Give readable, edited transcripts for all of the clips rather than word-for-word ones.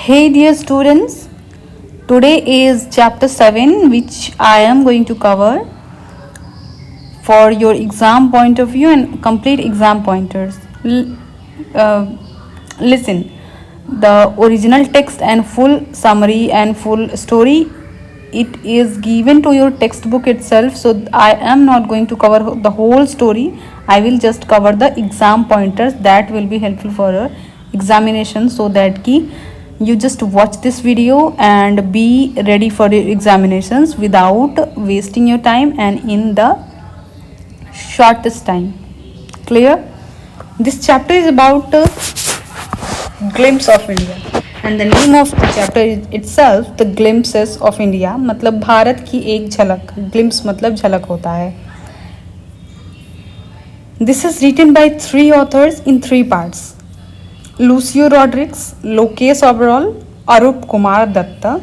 Hey dear students, today is chapter 7 which I am going to cover for your exam point of view and complete exam pointers. Listen, the original text and full summary and full story, it is given to your textbook itself, so I am not going to cover the whole story. I will just cover the exam pointers that will be helpful for your examination, so that ki you just watch this video and be ready for your examinations without wasting your time and in the shortest time. Clear? This chapter is about glimpse of India, and the name of the chapter is itself the glimpses of India. मतलब भारत की एक झलक. glimpse मतलब झलक होता है. This is written by 3 authors in 3 parts. Lucio Rodriguez, Lokesh Oberoi, Arup Kumar Datta.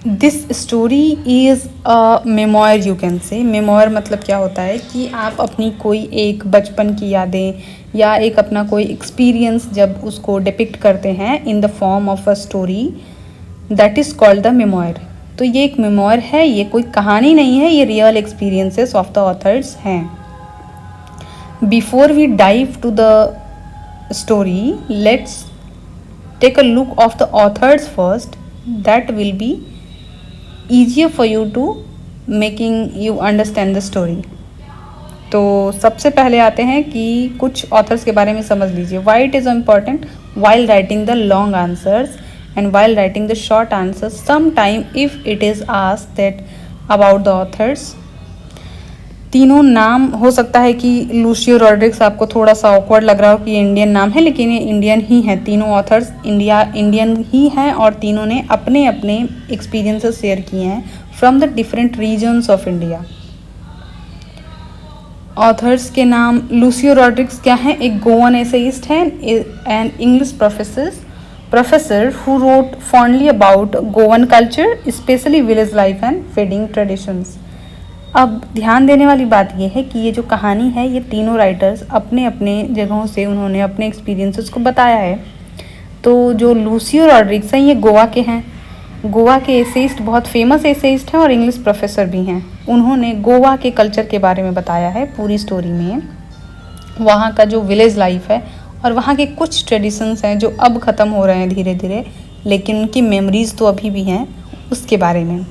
This story is a memoir, you can say. memoir मतलब क्या होता है कि आप अपनी कोई एक बचपन की यादें या एक अपना कोई एक्सपीरियंस जब उसको डिपिक्ट करते हैं in the form of a story, that is called the memoir. तो ये एक memoir है, ये कोई कहानी नहीं है, ये real experiences of the authors हैं. Before we dive to the story, let's take a look of the authors first. That will be easier for you to making you understand the story. तो सबसे पहले आते हैं कि कुछ authors के बारे में समझ लीजिए. Why it is important while writing the long answers and while writing the short answers, sometime if it is asked that about the authors, तीनों नाम हो सकता है कि लूसियो रॉड्रिग्स आपको थोड़ा सा ऑकवर्ड लग रहा हो कि ये इंडियन नाम है, लेकिन ये इंडियन ही हैं. तीनों ऑथर्स इंडियन ही हैं और तीनों ने अपने अपने एक्सपीरियंसेस शेयर किए हैं from the different regions of India. Authors के नाम, लूसियो रॉड्रिग्स क्या हैं? एक गोवन एसेइस्ट हैं and English professor who wrote fondly about Goan culture, especially village life and feeding traditions. अब ध्यान देने वाली बात यह है कि ये जो कहानी है, ये तीनों राइटर्स अपने अपने जगहों से उन्होंने अपने एक्सपीरियंसेस को बताया है. तो जो लूसियो रॉड्रिग्स हैं ये गोवा के हैं. गोवा के एसेइस्ट, बहुत फेमस एसेइस्ट हैं और इंग्लिश प्रोफेसर भी हैं. उन्होंने गोवा के कल्चर के बारे में बताया है पूरी स्टोरी में. वहाँ का जो विलेज लाइफ है और वहाँ के कुछ ट्रेडिशंस हैं जो अब ख़त्म हो रहे हैं धीरे धीरे, लेकिन उनकी मेमोरीज़ तो अभी भी हैं, उसके बारे में.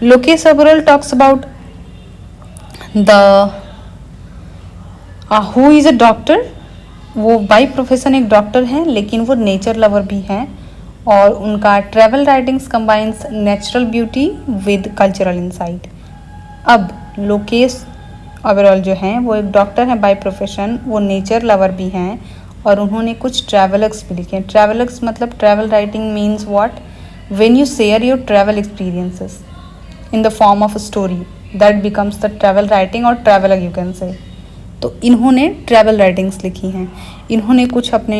Lokesh Oberoi talks about the who is a doctor. वो बाई प्रोफेशन एक डॉक्टर हैं, लेकिन वो नेचर लवर भी हैं और उनका travel writings combines natural beauty with cultural insight. अब लोकेश ओबेरॉय जो हैं वो एक डॉक्टर हैं बाई प्रोफेशन, वो नेचर लवर भी हैं और उन्होंने कुछ ट्रैवलर्स भी लिखे हैं. ट्रैवलर्स मतलब travel writing means what? When you share your travel experiences in the form of a story, that becomes the travel writing or traveler you can say. तो इन्होंने ट्रैवल राइटिंग्स लिखी हैं. इन्होंने कुछ अपने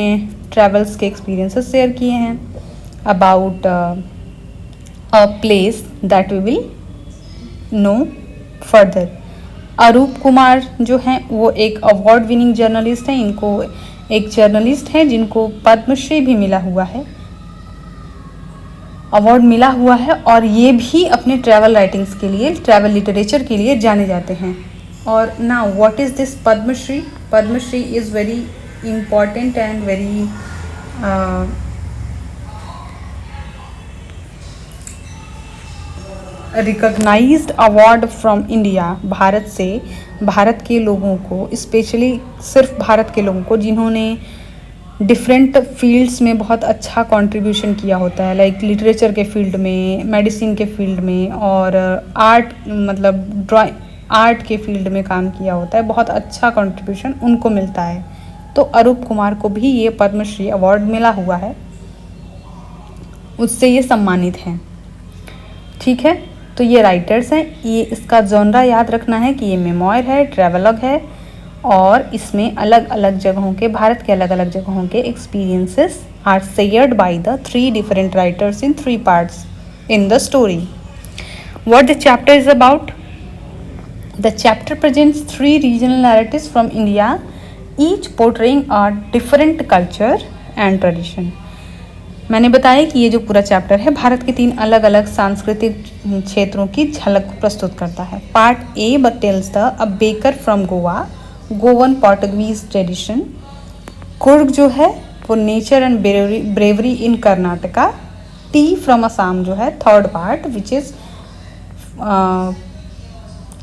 ट्रैवल्स के एक्सपीरियंसेस शेयर किए हैं about a place that we will know further. Arup Kumar जो हैं वो एक अवार्ड विनिंग जर्नलिस्ट हैं. इनको एक जर्नलिस्ट हैं जिनको पद्मश्री भी मिला हुआ है, अवार्ड मिला हुआ है, और ये भी अपने ट्रैवल राइटिंग्स के लिए, ट्रैवल लिटरेचर के लिए जाने जाते हैं. और now what is this Padma Shri? Padma Shri is very important and very recognised award from India. Bharat से, भारत के लोगों को, स्पेशली सिर्फ भारत के लोगों को जिन्होंने डिफरेंट फील्ड्स में बहुत अच्छा कंट्रीब्यूशन किया होता है, लाइक लिटरेचर के फील्ड में, मेडिसिन के फील्ड में और आर्ट मतलब ड्राइंग आर्ट के फील्ड में काम किया होता है. बहुत अच्छा कंट्रीब्यूशन उनको मिलता है. तो अरूप कुमार को भी ये पद्मश्री अवार्ड मिला हुआ है, उससे ये सम्मानित हैं. ठीक है, तो ये राइटर्स हैं. ये इसका जॉनरा याद रखना है कि ये मेमोयर है, ट्रैवलॉग है और इसमें अलग अलग जगहों के, भारत के अलग अलग जगहों के experiences are shared by the 3 different writers in 3 parts in the story. What the chapter is about? The chapter presents 3 regional narratives from India, each portraying a different culture and tradition. मैंने बताया कि ये जो पूरा chapter है भारत के 3 अलग अलग सांस्कृतिक क्षेत्रों की झलक को प्रस्तुत करता है। Part A tells the a baker from Goa, Goan Portuguese tradition. Coorg जो है वो nature and bravery in Karnataka. Tea from Assam जो है third part which is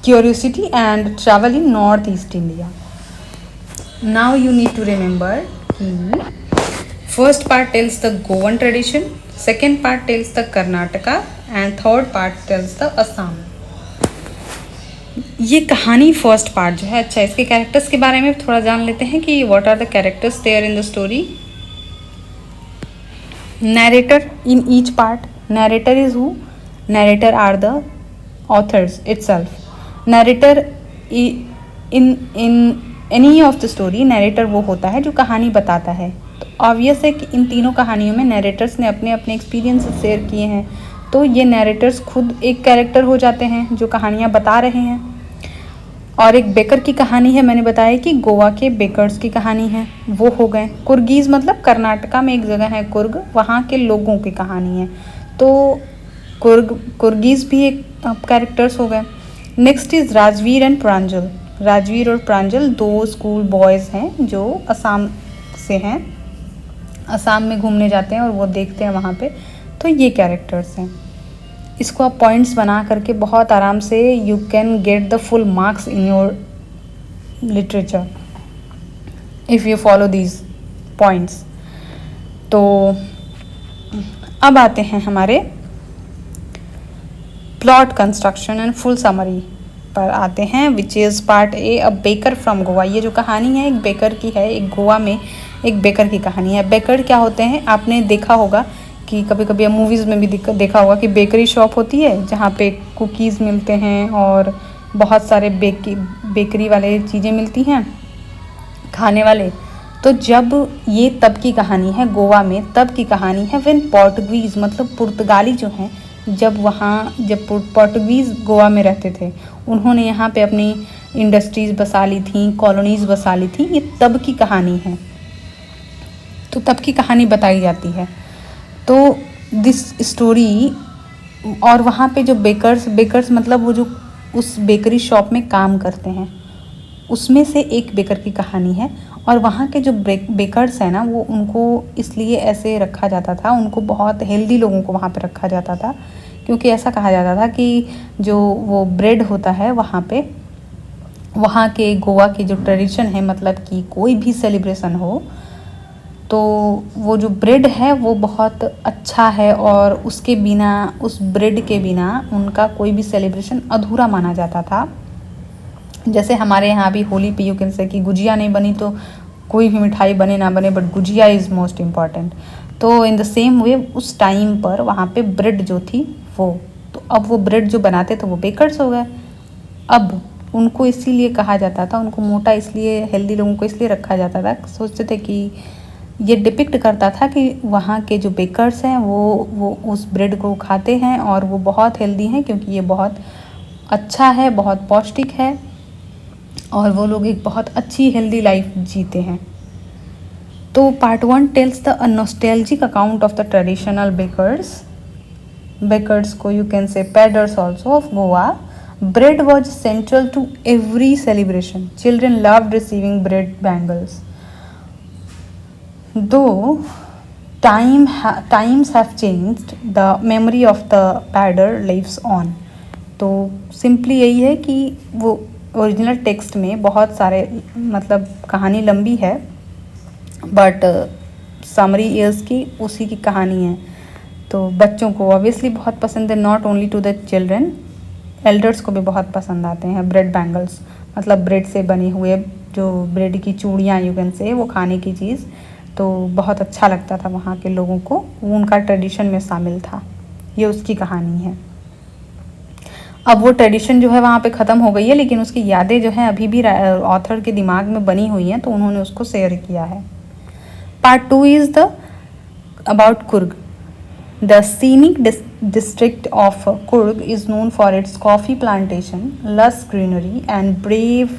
curiosity and travel in north east India. Now you need to remember कि first part tells the Goan tradition, second part tells the Karnataka and third part tells the Assam। ये कहानी first part जो है। अच्छा, इसके characters के बारे में थोड़ा जान लेते हैं कि what are the characters there in the story. Narrator in each part. Narrator is who? Narrator are the authors itself. Narrator in any of the story, narrator वो होता है जो कहानी बताता है। ऑब्वियस है कि इन तीनों कहानियों में नरेटर्स ने अपने अपने एक्सपीरियंस शेयर किए हैं, तो ये नरेटर्स खुद एक कैरेक्टर हो जाते हैं जो कहानियाँ बता रहे हैं। और एक बेकर की कहानी है, मैंने बताया कि गोवा के बेकर्स की कहानी है, वो हो गए। कुर्गीज़ मतलब कर्नाटका में एक जगह है कुर्ग, वहाँ के लोगों की कहानी है, तो कुर्गीज़ भी एक कैरेक्टर्स हो गए। नेक्स्ट इज़ राजवीर एंड प्रांजल। राजवीर और प्रांजल 2 स्कूल बॉयज़ हैं जो असम से हैं, असम में घूमने जाते हैं और वो देखते हैं वहाँ पे, तो ये कैरेक्टर्स हैं। इसको आप पॉइंट्स बना करके बहुत आराम से you can get the full marks in your literature if you follow these points. तो अब आते हैं हमारे plot construction and full summary पर आते हैं, which is part A a baker from Goa. ये जो कहानी है एक बेकर की है, एक गोवा में एक बेकर की कहानी है। बेकर क्या होते हैं? आपने देखा होगा कि कभी कभी मूवीज़ में भी देखा होगा कि बेकरी शॉप होती है जहाँ पे कुकीज़ मिलते हैं और बहुत सारे बेकरी वाले चीज़ें मिलती हैं खाने वाले। तो जब ये तब की कहानी है, गोवा में तब की कहानी है व्हेन पोर्टुगीज़ मतलब पुर्तगाली जो हैं, जब पोर्टुगीज़ गोवा में रहते थे, उन्होंने यहाँ पे अपनी इंडस्ट्रीज़ बसा ली थी, कॉलोनीज़ बसा ली थी। ये तब की कहानी है, तो तब की कहानी बताई जाती है। तो दिस स्टोरी, और वहाँ पे जो बेकर्स मतलब वो जो उस बेकरी शॉप में काम करते हैं, उसमें से एक बेकर की कहानी है। और वहाँ के जो बेकर्स हैं ना, वो उनको इसलिए ऐसे रखा जाता था, उनको बहुत हेल्दी लोगों को वहाँ पे रखा जाता था, क्योंकि ऐसा कहा जाता था कि जो वो ब्रेड होता है वहाँ पे, वहाँ के गोवा की जो ट्रेडिशन है, मतलब कि कोई भी सेलिब्रेशन हो तो वो जो ब्रेड है वो बहुत अच्छा है, और उसके बिना, उस ब्रेड के बिना उनका कोई भी सेलिब्रेशन अधूरा माना जाता था। जैसे हमारे यहाँ भी होली पे यू कैन से कि गुजिया नहीं बनी तो कोई भी मिठाई बने ना बने, but gujiya is most important. तो इन द सेम वे उस टाइम पर वहाँ पे ब्रेड जो थी वो, तो अब वो ब्रेड जो बनाते थे वो बेकर्स हो गए। अब उनको इसीलिए कहा जाता था, उनको मोटा इसलिए, हेल्दी लोगों को इसलिए रखा जाता था, सोचते थे कि ये डिपिक्ट करता था कि वहाँ के जो बेकर्स हैं वो उस ब्रेड को खाते हैं और वो बहुत हेल्दी हैं, क्योंकि ये बहुत अच्छा है, बहुत पौष्टिक है, और वो लोग एक बहुत अच्छी हेल्दी लाइफ जीते हैं। तो part 1 tells the nostalgic account of the traditional bakers को you can say paders also of Goa. Bread was central to every celebration, children loved receiving bread bangles. Though times have changed, the memory of the padder lives on। तो simply यही है कि वो original text में बहुत सारे, मतलब कहानी लंबी है, बट समरी इज़ की उसी की कहानी है। तो बच्चों को ऑब्वियसली बहुत पसंद है, not only to the children, elders को भी बहुत पसंद आते हैं ब्रेड बैंगल्स, मतलब ब्रेड से बने हुए जो ब्रेड की चूड़ियाँ यू कैन से, वो खाने की चीज़, तो बहुत अच्छा लगता था वहाँ के लोगों को, वो उनका ट्रेडिशन में शामिल था। ये उसकी कहानी है। अब वो ट्रेडिशन जो है वहाँ पे ख़त्म हो गई है, लेकिन उसकी यादें जो हैं अभी भी ऑथर के दिमाग में बनी हुई हैं, तो उन्होंने उसको शेयर किया है। Part 2 is the about Coorg. The scenic district of Coorg is known for its coffee plantation, lush greenery, and brave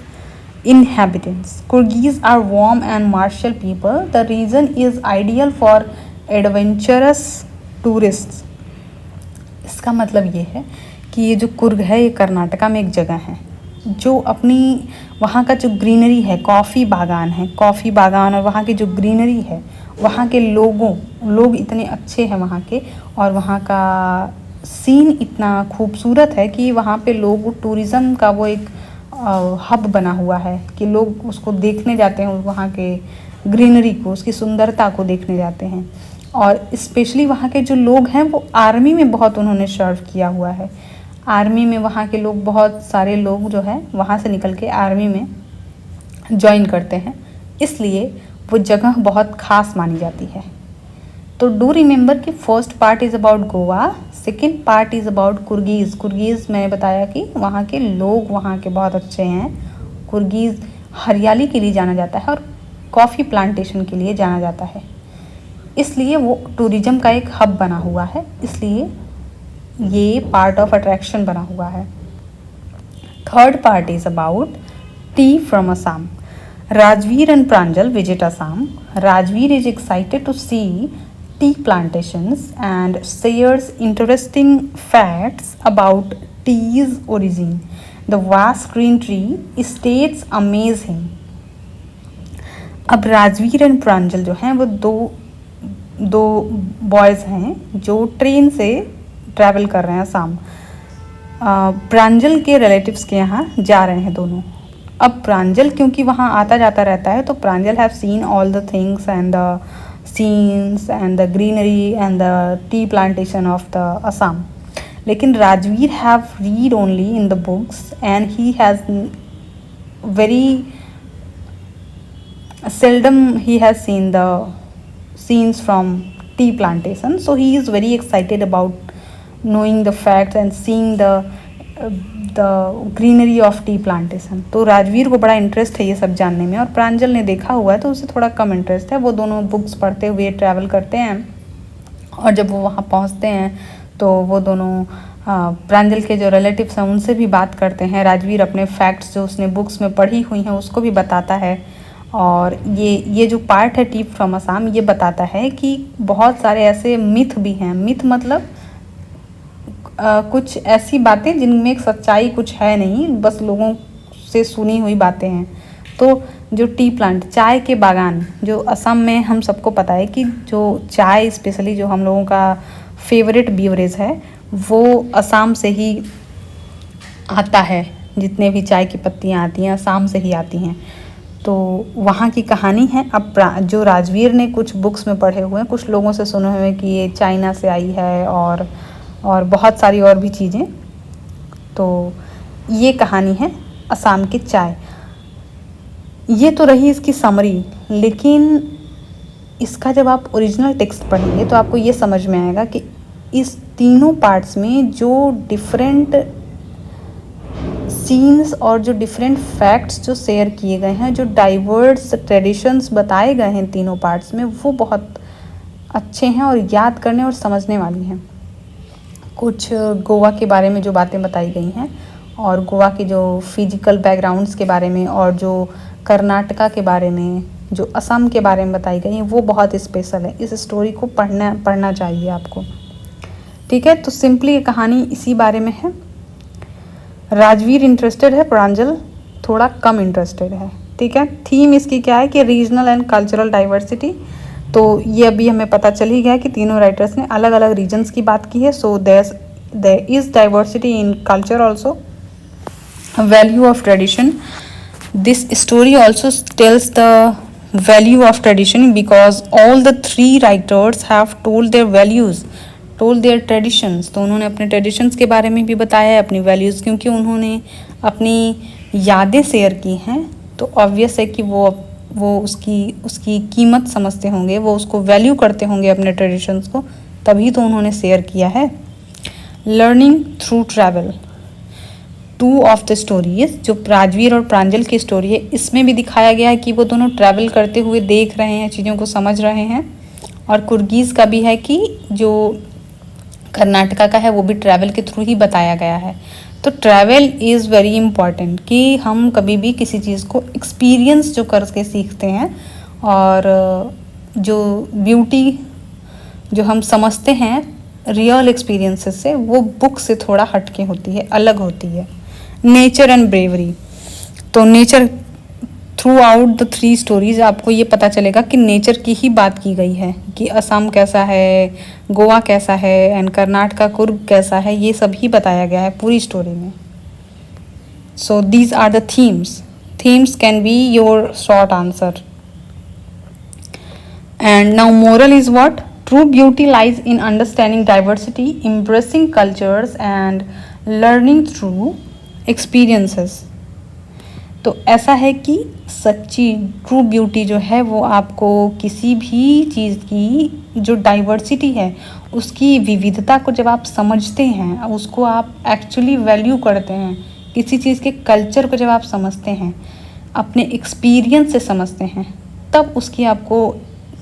inhabitants. Coorgese are warm and martial people. The region is ideal for adventurous tourist. इसका मतलब ये है कि ये जो कुर्ग है ये कर्नाटका में एक जगह है जो अपनी वहाँ का जो ग्रीनरी है, कॉफ़ी बागान और वहाँ की जो ग्रीनरी है, वहाँ के लोग इतने अच्छे हैं वहाँ के, और वहाँ का सीन इतना खूबसूरत है कि वहाँ पे लोग टूरिज़्म का वो एक हब बना हुआ है कि लोग उसको देखने जाते हैं, वहाँ के ग्रीनरी को, उसकी सुंदरता को देखने जाते हैं। और स्पेशली वहाँ के जो लोग हैं वो आर्मी में बहुत उन्होंने सर्व किया हुआ है। आर्मी में वहाँ के लोग, बहुत सारे लोग जो है वहाँ से निकल के आर्मी में ज्वाइन करते हैं, इसलिए वो जगह बहुत ख़ास मानी जाती है। तो डू रिमेंबर कि first part is about Goa, second part is about Coorgis. Coorgis मैंने बताया कि वहाँ के लोग वहाँ के बहुत अच्छे हैं। कुर्गीज़ हरियाली के लिए जाना जाता है और कॉफ़ी प्लांटेशन के लिए जाना जाता है, इसलिए वो टूरिज़्म का एक हब बना हुआ है, इसलिए ये पार्ट ऑफ अट्रैक्शन बना हुआ है। Third part is about T from Assam. Rajveer and Pranjal visit Assam. Rajveer is excited to see tea plantations and shares interesting facts about tea's origin. The vast green tree states amaze him. अब Rajveer and प्रांजल जो हैं वो दो boys हैं जो train से travel कर रहे हैं असम। प्रांजल के रिलेटिव्स के यहाँ जा रहे हैं दोनों। अब प्रांजल क्योंकि वहाँ आता जाता रहता है, तो Pranjal have seen all the things and the scenes and the greenery and the tea plantation of the Assam. लेकिन Rajveer have read only in the books and he has very seldom he has seen the scenes from tea plantation, so he is very excited about knowing the facts and seeing the greenery of tea plantation. तो राजवीर को बड़ा interest है ये सब जानने में, और प्रांजल ने देखा हुआ है तो उसे थोड़ा कम इंटरेस्ट है। वो दोनों बुक्स पढ़ते हुए ट्रैवल करते हैं, और जब वो वहाँ पहुँचते हैं तो वो दोनों प्रांजल के जो रिलेटिव्स हैं उनसे भी बात करते हैं। राजवीर अपने फैक्ट्स जो उसने बुक्स में पढ़ी हुई हैं उसको भी बताता है। और ये जो पार्ट है टी फ्रॉम असम, ये बताता है कि बहुत सारे ऐसे मिथ भी हैं। मिथ मतलब कुछ ऐसी बातें जिनमें एक सच्चाई कुछ है नहीं, बस लोगों से सुनी हुई बातें हैं। तो जो टी प्लांट, चाय के बागान, जो असम में हम सबको पता है कि जो चाय स्पेशली जो हम लोगों का फेवरेट बीवरेज है वो असम से ही आता है। जितने भी चाय की पत्तियाँ आती हैं असम से ही आती हैं। तो वहाँ की कहानी है। अब जो राजवीर ने कुछ बुक्स में पढ़े हुए हैं, कुछ लोगों से सुने हुए हैं कि ये चाइना से आई है और बहुत सारी और भी चीज़ें। तो ये कहानी है असम की चाय। ये तो रही इसकी समरी, लेकिन इसका जब आप ओरिजिनल टेक्स्ट पढ़ेंगे तो आपको ये समझ में आएगा कि इस तीनों पार्ट्स में जो डिफरेंट सीन्स और जो डिफरेंट फैक्ट्स जो शेयर किए गए हैं, जो डाइवर्स ट्रेडिशंस बताए गए हैं तीनों पार्ट्स में, वो बहुत अच्छे हैं और याद करने और समझने वाली हैं। कुछ गोवा के बारे में जो बातें बताई गई हैं और गोवा के जो फिजिकल बैकग्राउंड्स के बारे में, और जो कर्नाटका के बारे में, जो असम के बारे में बताई गई हैं, वो बहुत स्पेशल है। इस स्टोरी को पढ़ना चाहिए आपको। ठीक है, तो सिंपली ये कहानी इसी बारे में है। राजवीर इंटरेस्टेड है, प्रांजल थोड़ा कम इंटरेस्टेड है। ठीक है, थीम इसकी क्या है कि रीजनल एंड कल्चरल डाइवर्सिटी। तो ये अभी हमें पता चल ही गया कि तीनों राइटर्स ने अलग अलग रीजन्स की बात की है। So there is diversity in culture also, value of tradition. This story also tells the value of tradition because all the three writers have told their values, told their traditions. तो उन्होंने अपने traditions के बारे में भी बताया है, अपनी वैल्यूज़, क्योंकि उन्होंने अपनी यादें शेयर की हैं तो ऑब्वियस है कि वो उसकी कीमत समझते होंगे, वो उसको वैल्यू करते होंगे अपने ट्रेडिशंस को, तभी तो उन्होंने शेयर किया है। Learning through travel, two of the stories, जो राजवीर और प्रांजल की स्टोरी है, इसमें भी दिखाया गया है कि वो दोनों ट्रैवल करते हुए देख रहे हैं, चीज़ों को समझ रहे हैं। और कुर्गीज़ का भी है कि जो कर्नाटका का है वो भी ट्रैवल के थ्रू ही बताया गया है। तो ट्रैवल इज़ वेरी इम्पॉर्टेंट कि हम कभी भी किसी चीज़ को एक्सपीरियंस जो करके सीखते हैं, और जो ब्यूटी जो हम समझते हैं रियल एक्सपीरियंसेस से, वो बुक से थोड़ा हटके होती है, अलग होती है। नेचर एंड ब्रेवरी, तो nature through out the 3 stories आपको ये पता चलेगा कि नेचर की ही बात की गई है कि असम कैसा है, गोवा कैसा है एंड कर्नाटका कुर्ग कैसा है, ये सब ही बताया गया है पूरी स्टोरी में। So these are the themes can be your short answer. And now moral is what? True beauty lies in understanding diversity, embracing cultures and learning through experiences. तो ऐसा है कि सच्ची ट्रू ब्यूटी जो है वो आपको किसी भी चीज़ की जो डाइवर्सिटी है उसकी विविधता को जब आप समझते हैं, उसको आप एक्चुअली वैल्यू करते हैं, किसी चीज़ के कल्चर को जब आप समझते हैं, अपने एक्सपीरियंस से समझते हैं, तब उसकी आपको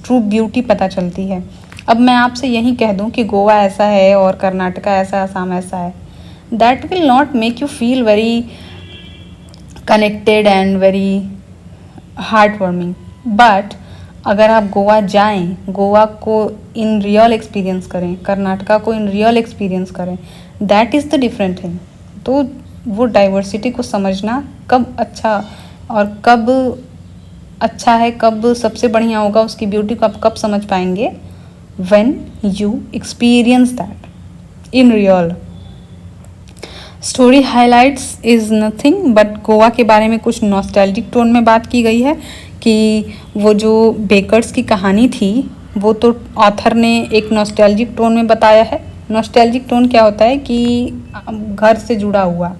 ट्रू ब्यूटी पता चलती है। अब मैं आपसे यही कह दूं कि गोवा ऐसा है और कर्नाटका ऐसा, असम ऐसा है, that will not make you feel very connected and very heart warming. But अगर आप गोवा जाएं, गोवा को इन रियल एक्सपीरियंस करें, कर्नाटका को इन रियल एक्सपीरियंस करें, that is the different thing. तो वो डाइवर्सिटी को समझना कब अच्छा और कब अच्छा है, कब सबसे बढ़िया होगा, उसकी ब्यूटी को आप कब समझ पाएंगे, when you experience that in real. Story highlights is nothing but Goa के बारे में कुछ नॉस्टैल्जिक टोन में बात की गई है कि वो जो बेकर्स की कहानी थी वो तो ऑथर ने एक नॉस्टैल्जिक टोन में बताया है। नॉस्टैल्जिक टोन क्या होता है कि घर से जुड़ा हुआ,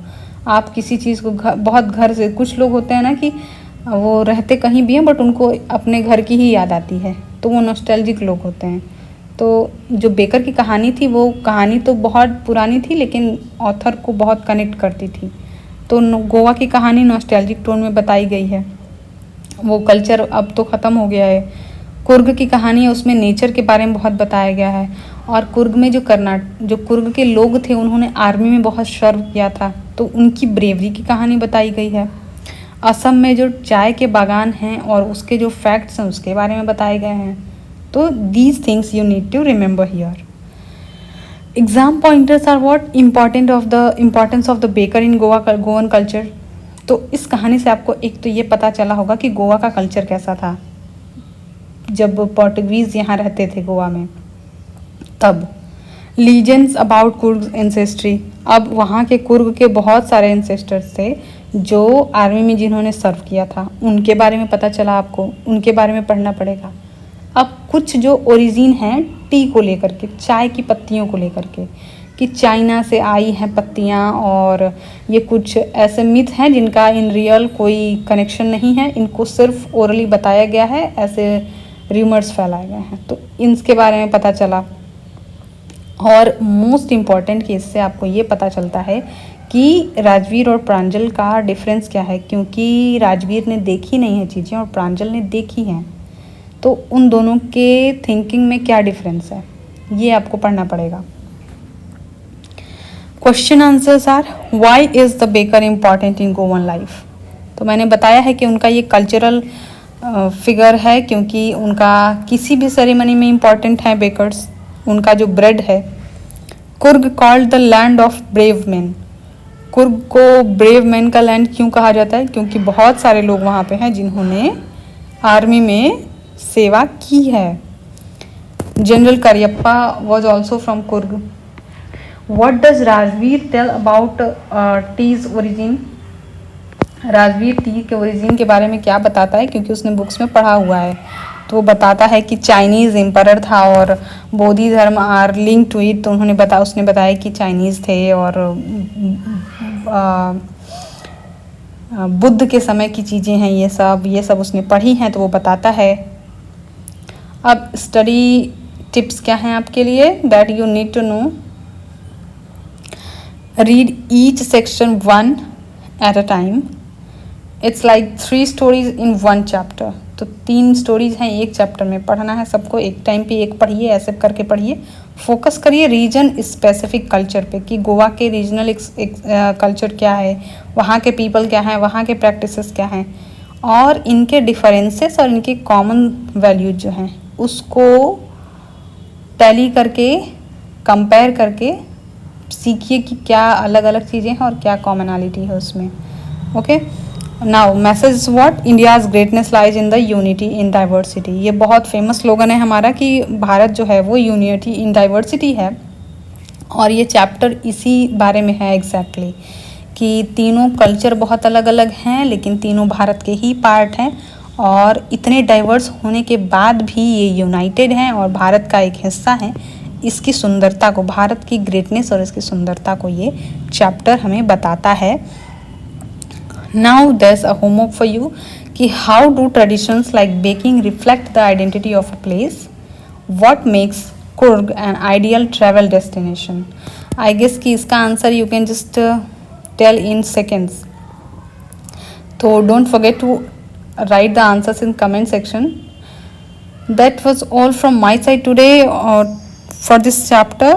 आप किसी चीज़ को बहुत घर से, कुछ लोग होते हैं ना कि वो रहते कहीं भी हैं बट उनको अपने घर की ही याद आती है, तो वो नॉस्टैल्जिक लोग होते हैं। तो जो बेकर की कहानी थी वो कहानी तो बहुत पुरानी थी लेकिन ऑथर को बहुत कनेक्ट करती थी, तो गोवा की कहानी नॉस्टैल्जिक टोन में बताई गई है। वो कल्चर अब तो ख़त्म हो गया है। कुर्ग की कहानी है, उसमें नेचर के बारे में बहुत बताया गया है। और कुर्ग में जो कुर्ग के लोग थे उन्होंने आर्मी में बहुत सर्व किया था, तो उनकी ब्रेवरी की कहानी बताई गई है। असम में जो चाय के बागान हैं और उसके जो फैक्ट्स हैं उसके बारे में बताए गए हैं। तो these things you need to remember here. Exam pointers are what importance of the baker in Goan culture. तो इस कहानी से आपको एक तो ये पता चला होगा कि गोवा का कल्चर कैसा था जब पोर्टुगीज़ यहाँ रहते थे गोवा में। तब लीजेंड्स अबाउट कुर्ग एंसेस्ट्री, अब वहाँ के कुर्ग के बहुत सारे एंसेस्टर्स थे जो आर्मी में जिन्होंने सर्व किया था, उनके बारे में पता चला आपको, उनके बारे में पढ़ना पड़ेगा। अब कुछ जो ओरिजिन हैं टी को लेकर के, चाय की पत्तियों को लेकर के, कि चाइना से आई हैं पत्तियाँ, और ये कुछ ऐसे मिथ हैं जिनका इन रियल कोई कनेक्शन नहीं है, इनको सिर्फ ओरली बताया गया है, ऐसे र्यूमर्स फैलाए गए हैं, तो इनके बारे में पता चला। और मोस्ट इम्पॉर्टेंट कि इससे आपको ये पता चलता है कि राजवीर और प्रांजल का डिफरेंस क्या है, क्योंकि राजवीर ने देखी नहीं है चीज़ें और प्रांजल ने देखी हैं, तो उन दोनों के थिंकिंग में क्या डिफरेंस है ये आपको पढ़ना पड़ेगा। Question answers are, why is the baker important in Goan life. तो मैंने बताया है कि उनका ये कल्चरल फिगर है क्योंकि उनका किसी भी सेरेमनी में इम्पॉर्टेंट है बेकर्स, उनका जो ब्रेड है। Coorg called the land of brave man, Coorg को ब्रेव मैन का लैंड क्यों कहा जाता है, क्योंकि बहुत सारे लोग वहाँ पे हैं जिन्होंने आर्मी में सेवा की है। General Cariappa was also from Coorg. What does Rajvir tell about tea's origin, Rajvir tea के ओरिजिन के बारे में क्या बताता है, क्योंकि उसने बुक्स में पढ़ा हुआ है, तो वो बताता है कि चाइनीज़ एम्परर था और बोधि धर्म आर लिंक टू इट, तो उसने बताया कि चाइनीज़ थे और बुद्ध के समय की चीज़ें हैं, ये सब उसने पढ़ी हैं, तो वो बताता है। अब स्टडी टिप्स क्या हैं आपके लिए, that you need to know. Read each section 1 at a time, it's like 3 stories in 1 chapter, तो 3 स्टोरीज हैं एक चैप्टर में, पढ़ना है सबको, एक टाइम पे एक पढ़िए, ऐसे करके पढ़िए। फोकस करिए रीजन स्पेसिफिक कल्चर पे कि गोवा के रीजनल कल्चर क्या है, वहाँ के पीपल क्या हैं, वहाँ के प्रैक्टिसेस क्या हैं, और इनके डिफरेंसेस और इनके कॉमन वैल्यूज जो हैं उसको टैली करके, कंपेयर करके सीखिए कि क्या अलग अलग चीज़ें हैं और क्या कॉमनैलिटी है उसमें। Okay, now message is what, India's greatness lies in the unity in diversity. ये बहुत फेमस स्लोगन है हमारा कि भारत जो है वो यूनिटी इन डाइवर्सिटी है, और ये चैप्टर इसी बारे में है एग्जैक्टली कि तीनों कल्चर बहुत अलग अलग हैं लेकिन तीनों भारत के ही पार्ट हैं, और इतने डाइवर्स होने के बाद भी ये यूनाइटेड हैं और भारत का एक हिस्सा हैं। इसकी सुंदरता को, भारत की ग्रेटनेस और इसकी सुंदरता को ये चैप्टर हमें बताता है। Now there's a homework for you कि how do traditions like baking reflect the identity of a place? What makes Coorg an ideal travel destination? I guess कि इसका answer you can just tell in seconds. So don't forget to write the answers in comment section. That was all from my side today for this chapter.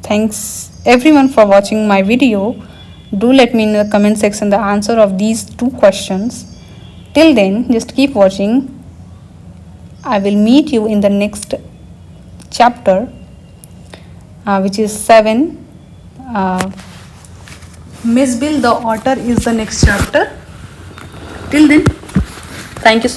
Thanks everyone for watching my video. Do let me in the comment section the answer of these 2 questions. Till then, just keep watching. I will meet you in the next chapter, which is 7. Miss Bill the Otter is the next chapter. Till then, thank you so